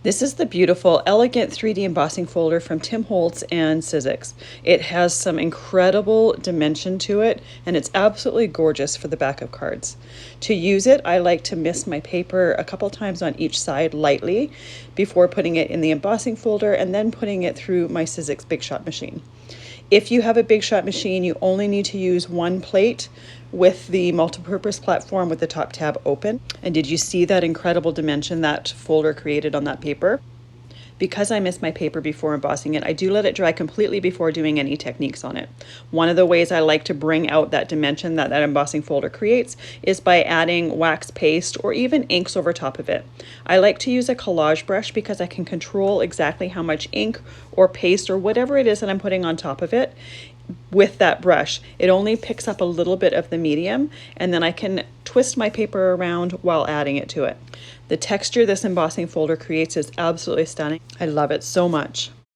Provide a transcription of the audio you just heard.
This is the beautiful Elegant 3D embossing folder from Tim Holtz and Sizzix. It has some incredible dimension to it, and it's absolutely gorgeous for the back of cards. To use it, I like to mist my paper a couple times on each side lightly before putting it in the embossing folder and then putting it through my Sizzix Big Shot machine. If you have a Big Shot machine, you only need to use one plate with the multipurpose platform with the top tab open. And did you see that incredible dimension that folder created on that paper? Because I mist my paper before embossing it, I do let it dry completely before doing any techniques on it. One of the ways I like to bring out that dimension that embossing folder creates is by adding wax paste or even inks over top of it. I like to use a collage brush because I can control exactly how much ink or paste or whatever it is that I'm putting on top of it with that brush. It only picks up a little bit of the medium, and then I can twist my paper around while adding it to it. The texture this embossing folder creates is absolutely stunning. I love it so much.